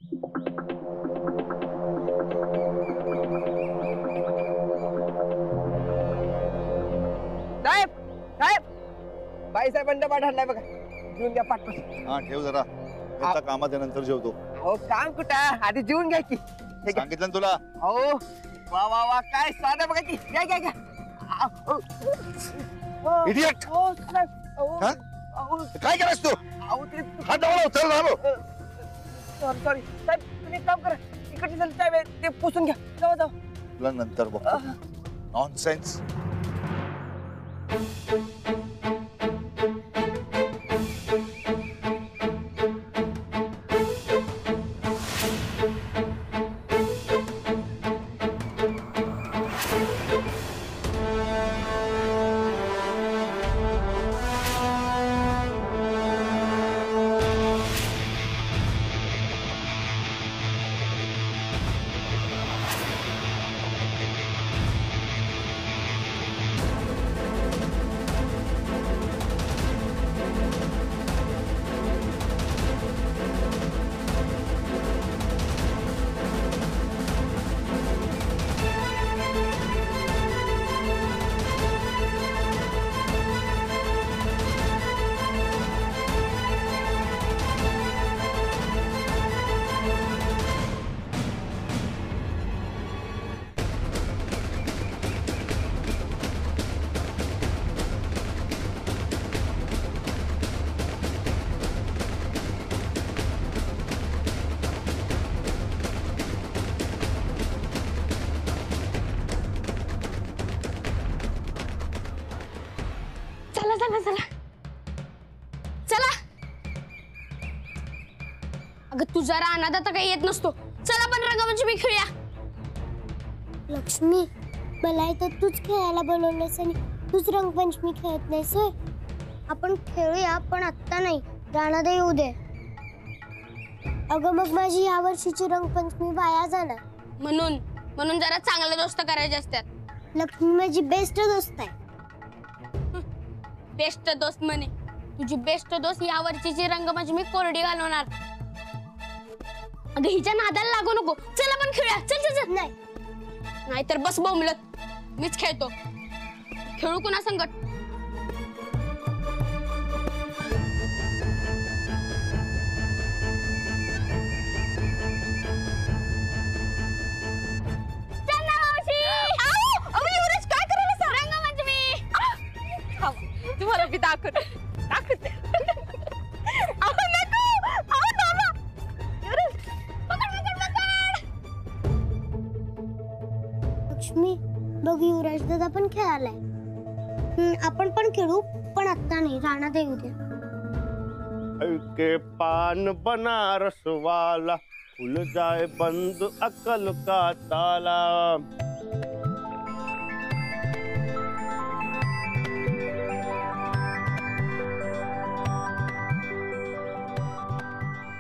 साहेब साहेब बाईसाहेबांनी डबा आणलाय बघा, जेवून घ्या पाठवून. हा ठेव जरा, कामात नंतर जेवतो. हो काम कुठं, आधी जेवून घ्या की. सांगितलं ना तुला. हो वा वा वा, काय साधं बघा की. घ्या घ्या घ्या. इडियट. हो साहेब. काय करायस तू? हात दाबा, चल राहिलो. सॉरी साहेब, तुम्ही एक काम करा, इकडची झाली साहेब ते पुसून घ्या. जाऊ जाऊ. तुला नंतर बघतो. नॉनसेन्स. चला चला. अगं तुझा रानात आता काही येत नसतो. चला पण रंगपंचमी खेळूया. लक्ष्मी, मला इथं तूच खेळायला बोलवलंस आणि तूच रंगपंचमी खेळत नाहीस होय. आपण खेळूया पण आत्ता नाही, रानात येऊ दे. अगं मग माझी या वर्षीची रंगपंचमी वाया जाणार. म्हणून जरा चांगले दोस्त करायचे असतात. लक्ष्मी माझी बेस्ट दोस्त आहे. बेस्ट दोस्त म्हणे, तुझी बेस्ट दोस्त या वर्षीची रंगपंचमी कोरडी घालवणार. अगं हिच्या नादाला लागू नको. चल आपण खेळूया. चल चल चल. नाही नाहीतर बस बोंबलत, मीच खेळतो. खेळू कुणा संगत? तुम्हाला मी दाखवते. लक्ष्मी बघ, युवराज दादा पण खेळालाय. आपण पण खेळू पण आत्ता नाही, रानात येऊ दे. के पान बनारस वाला खुल जाए बंद अकल का ताला.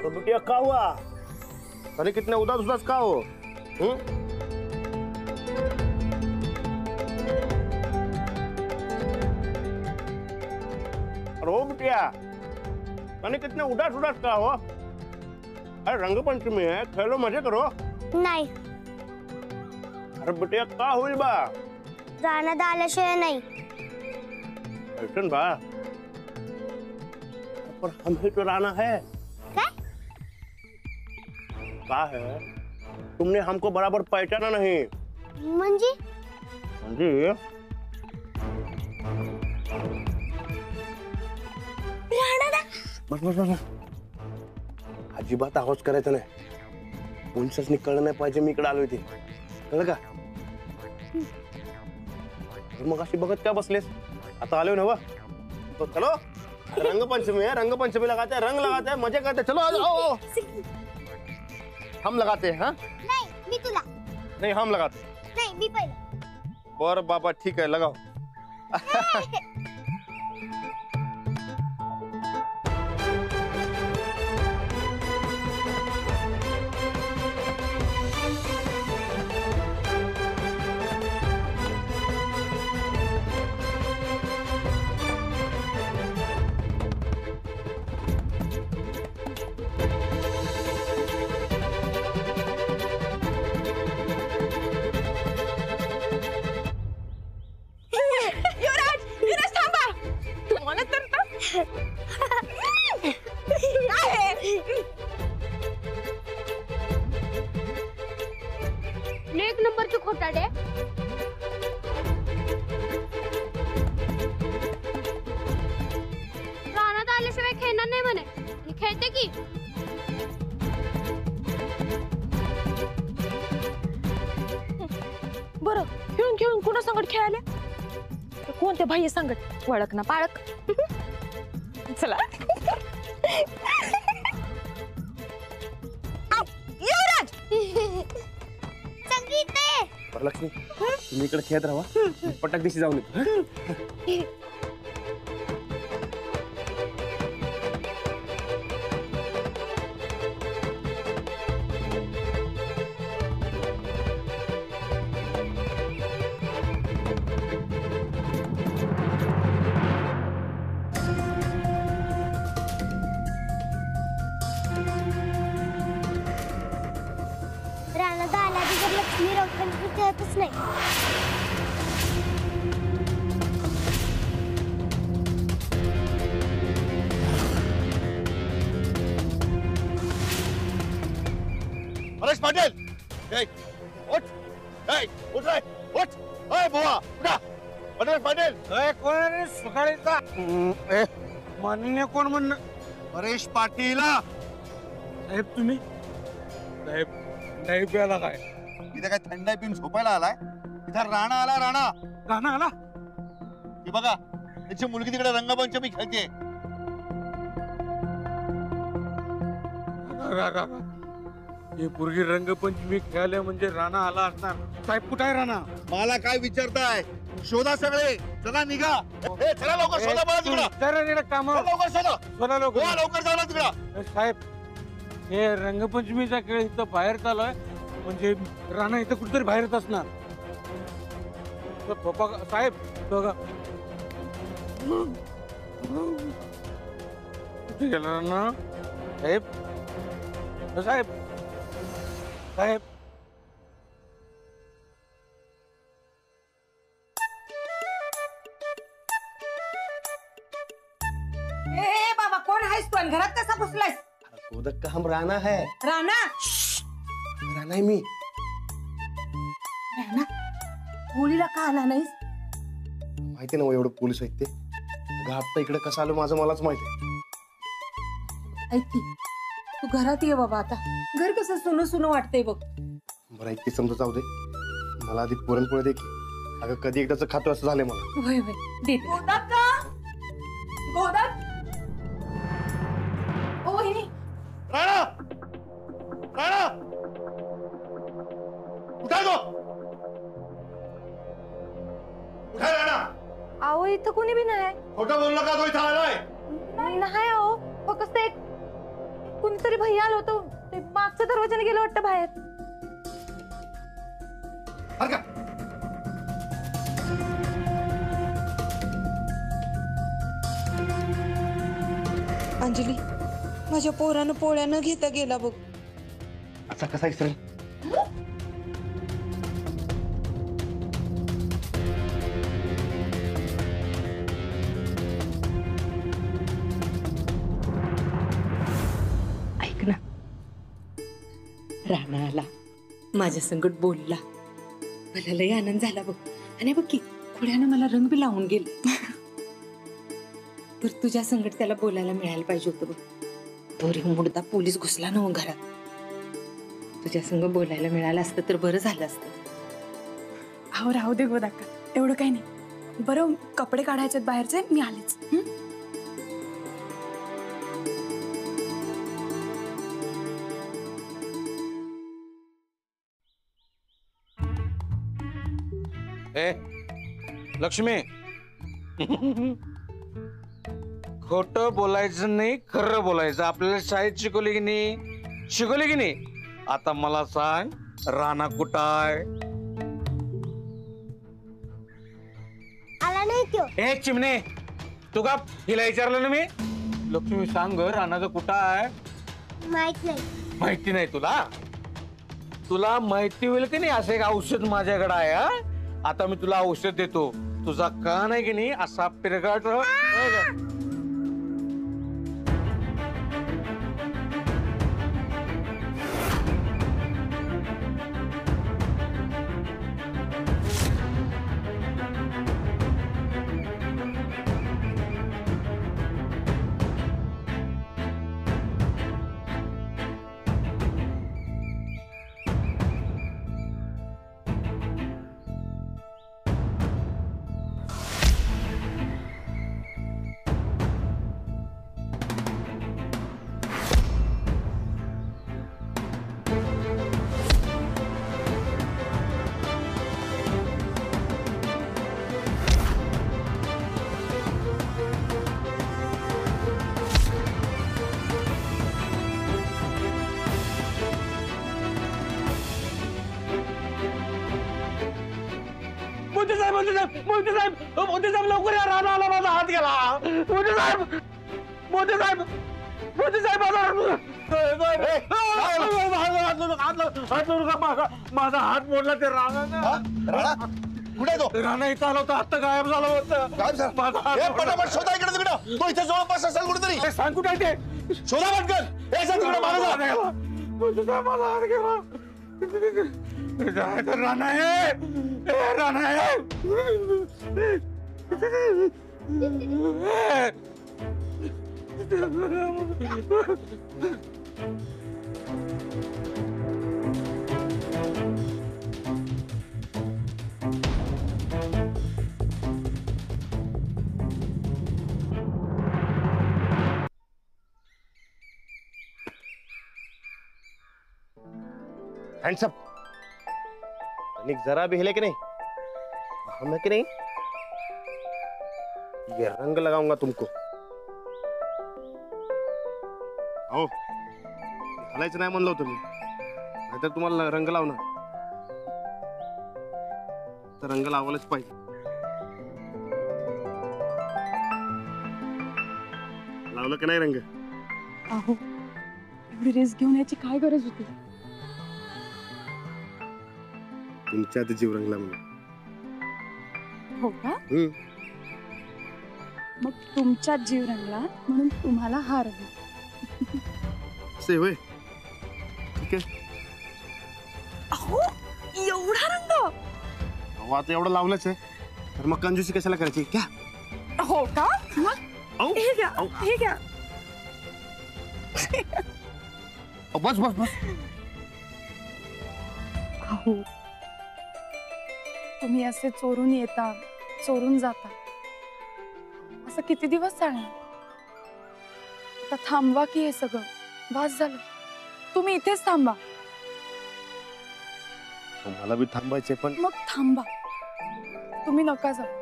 तो बिटिया क्या हुआ? अरे कितने उदास उदास का हो? अरे हो बिटिया, अरे कितने उदास उदास का हो? अरे रंगपंचमी है, खेलो मजे करो. नाही, अरे बिटिया का होईल बा? रानात आल्याशिवाय नाही. ऐसन बा, पर हम ही तो राना है. क्या है? तुमने हमको बराबर पहचाना नहीं. म्हणजे बस बस बस. अजिबात आवाज करायचा नाही. कोणचंच निकळलं नाही पाहिजे. मी इकडे आलोय ते कळलं का? मग अशी बघत क्या बसलेस? आता आलोय ना वा. तो चलो, रंगपंचमी है, रंगपंचमी लगाते हैं, रंग लगाते हैं, मजे करते हैं. चलो आओ. हम लगाते हैं. हाँ नाही, मी तुला. नहीं हम लगाते. नाही, मी पहिला. बर बाबा ठीक है, लगाओ. खेळते की. बरं खेळून खेळून कुणा संगत खेळाले कोणत्या भाई संगत वळख ना पाळक. चला युवराज संगीत आहे. वरलक्ष्मी तुम्ही इकडे खेळत राहा, पटक दिशी जाऊन येतो. रानात आला तर लक्ष्मी रंगपंचमी खेळतच नाही. परेश पाटील ए, उठ ए, उठ रे उठ. ए बुवा उठा. परेश पाटील कोण सकाळीचा माननीय कोण म्हणणं परेश पाटील साहेब तुम्ही साहेब नाही प्याला काय इथे काय थंडाई पिऊन झोपायला आलाय? इथं राणा आला. राणा राणा आला हे बघा त्याची मुलगी तिकडे रंगपंचमी खेळते. ही पोरगी रंगपंचमी खेळाल्या म्हणजे राणा आला असणार. साहेब कुठे आहे राणा? मला काय विचारताय? शोधा सगळे. चला निघा. ए, चला लवकर शोधा मला तिकडं. काम चला लवकर शोधा. चला लवकर. बुवा, लवकर जाऊ ना तिकडं. साहेब हे रंगपंचमीचा खेळ इथं बाहेर चालूय म्हणजे राणा इथं कुठेतरी बाहेरच असणार. पप्पा साहेब बघा कुठे गेला राणा? साहेब साहेब साहेब ए बाबा कोण आहेस तू आणि घरात कसा बसलायस? गोदक का हम राणा है. राणा राणा आहे मी. राणा होळीला का आला नाहीस? माहिती ना एवढं पोलीस आहेत ते. अगं आत्ता इकडे कसं आलो माझं मलाच माहिती. ऐक की तू घरात ये बाबा. आता घर कसं सुन सुन वाटतंय बघ. बरं ऐक ते समजा जाऊ दे. मला आधी पुरणपोळी दे की. अगं कधी एकदाच खातो असं झालंय मला. होय होय दे. गोदात का गोदात? ओ वहिनी राणा राणा उठा गो. उठा राणा. अहो इथं कोणी बी नाही. खोटं बोलू नका. तो इथं आलाय. नाही अहो फक्त एक कुणीतरी भैया आलो होतो ते मागच्या दरवाजाने गेलं वाटतं बाहेर. अरे का अंजली माझ्या पोरानं पोळ्या न घेता गेला बघ. असा कसा इसरेल? ऐक ना राणा आला माझ्या संकट बोलला मला लय आनंद झाला बघ. आणि बघ की खोड्यानं मला रंग बी लावून गेले. तर तुझ्या संकट त्याला बोलायला मिळायला पाहिजे होतं बघ. तोरी मुडदा पोलीस घुसला ना घरात. तुझ्या संग बोलायला मिळालं असतं तर बरं झालं असतं. अहो राहू दे गोदाक्का एवढं काही नाही. बरं कपडे काढायचे बाहेरचे मी आलेच. ए लक्ष्मी खोट बोलायचं नाही खरं बोलायचं. आपल्याला शाळेत शिकवली की नाही? शिकवली की नाही? आता मला सांग राणा कुठं आहे? आला नाही तो. ए चिमणे तू का हिला विचारलं ना मी? लक्ष्मी सांग राणाचं कुठं आहे? माहित नाही. माहिती नाही तुला? तुला माहिती होईल की नाही असं एक औषध माझ्याकडे आहे. हा आता मी तुला औषध देतो. तुझा कान आहे की नाही असा पिरगाट. मोदी साहेब मोदी साहेब लवकर या, राणा आला, माझा हात गेला. मोदी साहेब मोदी साहेब मोदी साहेब माझा हात मोडला ते राणानं. राणा कुठे आहे तो? राणा इथं आला होता, आता गायब झाला होता. काय झालं? माझा ए, हात पटापट शोधा इकडे तिकडं. तो इथे जवळपास असेल कुठेतरी. ए, सांग कुठे आहे ते? शोधा पटकन. ए, जा तिकडे मागे जा. मोदी साहेब माझा हात गेला. जायचं राणा आहे, ए, राणा आहे. Hands up. अनिक जरा भी हिले कि नहीं, हमें कि नहीं, ये रंग लगाऊंगा तुमको. हो घालायचं नाही म्हणलं होतं मी, नाहीतर तुम्हाला रंग लावणार. तर रंग लावायलाच पाहिजे. लावलं का नाही रंग? अहो एवढी रिस्क घेऊन याची काय गरज होती? तुमच्यात जीव रंगला म्हणून. हो का? मग तुमच्यात जीव रंगला म्हणून तुम्हाला हा रंग. असे होय, ठीक आहे. अहो एवढा रंग? अहो आता एवढं लावलंच आहे, तर मग कंजूसी कशाला करायची? क्या हो का? मग अहो, हे घ्या, अहो. हे घ्या. बस बस बस. अहो तुम्ही असे चोरून येता, चोरून जाता, असं किती दिवस चालणार? आता थांबवा की हे सगळं. बस झालं, तुम्ही इथेच थांबा. मला बी थांबायचे, पण मग थांबा, तुम्ही नका जाऊ.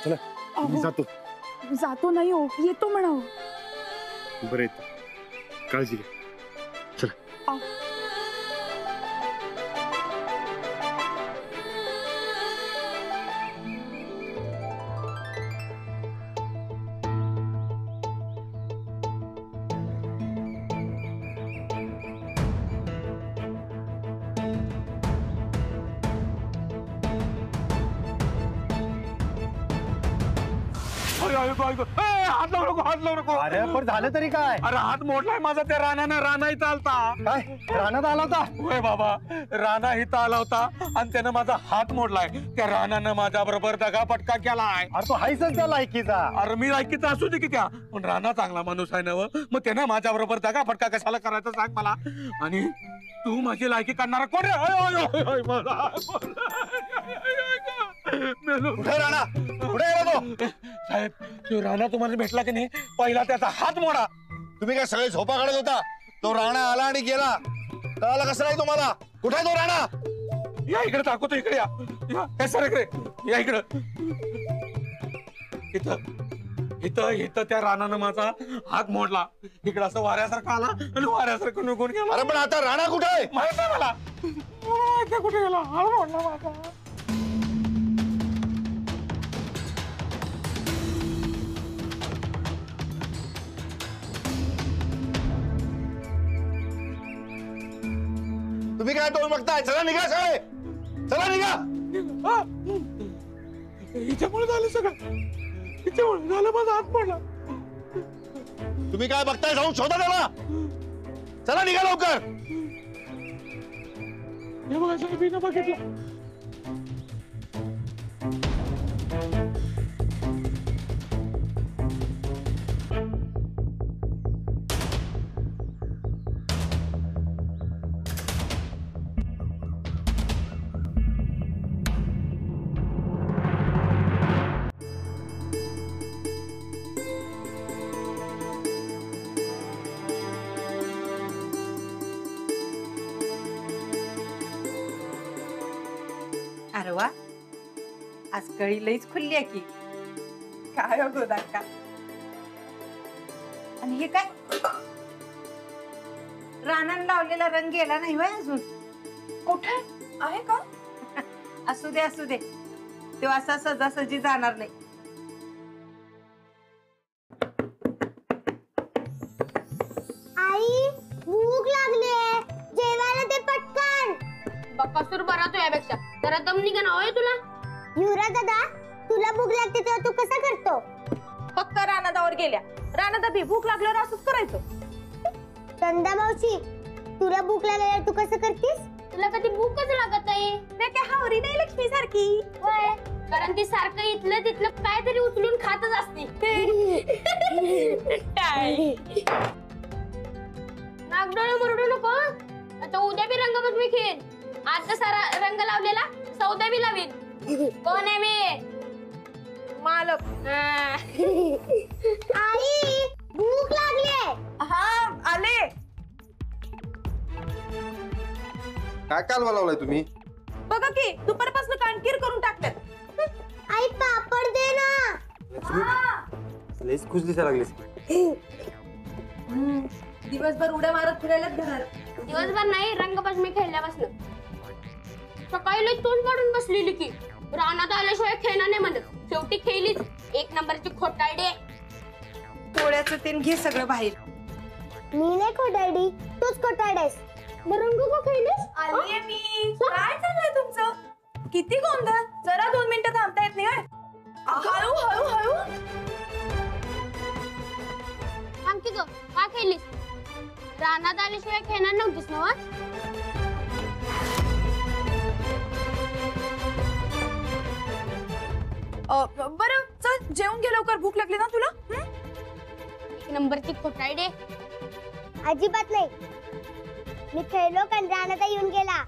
चला मी जातो. जातो नाही हो, येतो म्हणावं. बरं येतो, काळजी घ्या. चला. हात लावू नको, हात लावू नको. अरे पण झालं तरी काय? अरे हात मोडलाय माझा त्या राणानं. राणा इथं आलता. काय रानात आला होता? होय बाबा, राणा इथं आला होता आणि त्यानं माझा हात मोडलाय. त्या राणानं माझ्या बरोबर दगापटका केलाय. अरे तो हायसच त्या लायकीचा. अरे मी लायकीचा असू दे की त्या, पण राणा चांगला माणूस आहे ना. मग त्यानं माझ्या बरोबर दगापटका कशाला करायचं सांग मला. आणि तू माझी लायकी करणारा कोण आहे? कुठे राणा? कुठे गेला तो? साहेब, तो राणा तुम्हाला भेटला की नाही, पहिला त्याचा हात मोडा. तुम्ही काय सगळे झोपा काढत होता? तो राणा आला आणि गेला, कळालं कसं नाही तुम्हाला? कुठे आहे तो राणा? या इकडे दाखवतो, इकडे या. हे सर इकडे या, इकडे. इथं इथं त्या राणानं माझा हात मोडला. इकडे असं वाऱ्यासारखं आला आणि वाऱ्यासारखं निघून गेला. अरे पण आता राणा कुठे आहे? माहित नाही मला. इथे कुठे गेला? हात मोडला माझा. तुम्ही काय तोंड बघताय? चला निघा सगळे, चला निघा. हिच्यामुळे झालं सगळं. हिच्यामुळे झालं, माझा हात पडला. तुम्ही काय बघताय? जाऊन शोधा त्याला. चला निघा लवकर. हे बघा सगळं बिना बघितलं. आज कळी लईच खुलली आहे की. काय हो गोदाक्का. आणि हे काय रानानं लावलेला रंग गेला नाही होय अजून. कुठे आहे का? असू दे असू दे, तो असा सजासजी जाणार नाही. आई भूक लागली, जेवायला दे पटकन. बकासूर बरा तो यापेक्षा जरा दम निघा ना होय तुला. युवराज दादा, तुला भूक लागते तेव्हा तू कसं करतो? फक्त रानादावर गेल्या. रानादा भी भूक लागल्यावर असंच करायचं. चंदा मावशी, तुला भूक लागल्यावर तू कसं करतीस? तुला कधी भूकच लागत नाही. मी काय हावरी नाही लक्ष्मी सारखी. होय, कारण ती सारखं इथलं तिथलं काहीतरी उचलून खातच असते. नागडोळे मुरडू नको. आता उद्या बी रंगपंचमी खेळ. आज तर सारा रंग लावलेला, सौदा बी लावीन. कोण आहे मी? मालक. आई भूक लागली. हा आले. काय कालवा लावलाय तुम्ही? बघा की दुपारपासून कानकीर करून टाकल्यात. आई पापड दे ना. लईच खुश दिसायला लागलीस. दिवसभर उड्या मारत फिरायला घरात. दिवसभर नाही, रंगपंचमी खेळल्यापासून. सकाळी लई तोंड पाडून बसलेली की रानात आल्याशिवाय खेळणार नाही म्हणत. शेवटी खेळलीच. एक नंबरची खोटारडी. पोळ्याचं तेन घे सगळं बाहेर. मी नाही खोटारडी, तूच खोटारडेस. रंग का खेळलीस? आलीये मी. काय चाललंय तुमचं? किती गोंधळ. जरा 2 मिनिटं थांबता येत नाही काय? हळू हळू हळू. सांग की ग, का खेळलीस? रानात आल्याशिवाय खेळणार नव्हतीस ना? बरं चल जेवून घे लवकर. भूक लागली ना तुला? एक नंबरची खोटारडी. अजिबात नाही. मी खेळलो कारण रानादा येऊन गेला.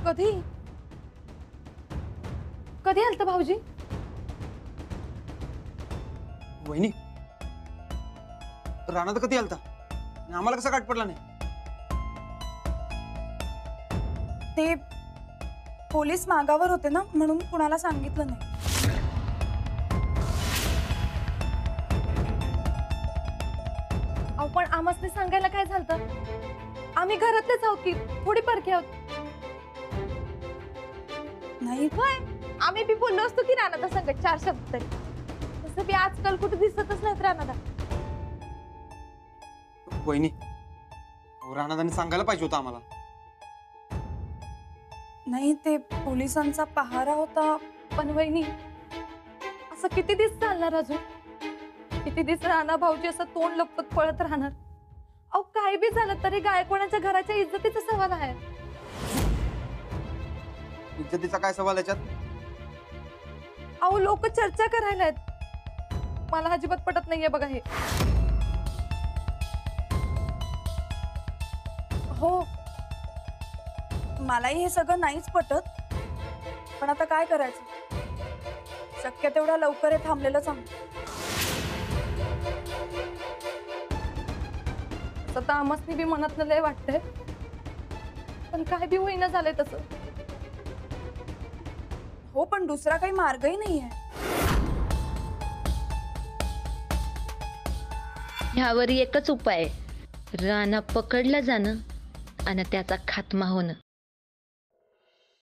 कधी कधी आलत भाऊजी? वहिनी राणा तर कधी आलता? आम्हाला कसा काट पडला नाही? ते पोलीस मागावर होते ना, म्हणून कुणाला सांगितलं नाही. अहो पण आम्हाला सांगायला काय झालं? आम्ही घरातलेच आहोत की, थोडी परके आहोत. नाही होय, आम्ही बी बोललो असतो की राणादा संगत 4 शब्द तरी. तसं बी आजकाल कुठे दिसतच नाहीत राणादा. वहिनी राणादाने सांगायला पाहिजे होतं आम्हाला. नाही ते पोलिसांचा पहारा होता. पण वहिनी असं किती दिवस चालणार अजून? किती दिवस राणा भाऊजी असं तोंड लपत पळत राहणार? अहो काय बी झालं तरी गायकवाडाच्या घराच्या इज्जतीचा सवाल आहे. इज्जतीचा काय सवाल याच्यात? अहो लोक चर्चा करायला आहेत. मला अजिबात पटत नाहीये बघा हे. हो मलाही हे सगळं नाहीच पटत. पण आता काय करायचं? शक्य तेवढा लवकर हे थांबलेलं चांगलं. आता आमसनी बी मनात लय वाटतंय, पण काय बी होईना झालंय तसं. हो पण दुसरा काही मार्गही नाहीये. ह्यावर एकच उपाय, राणा पकडला जाणं आणि त्याचा खात्मा होणं.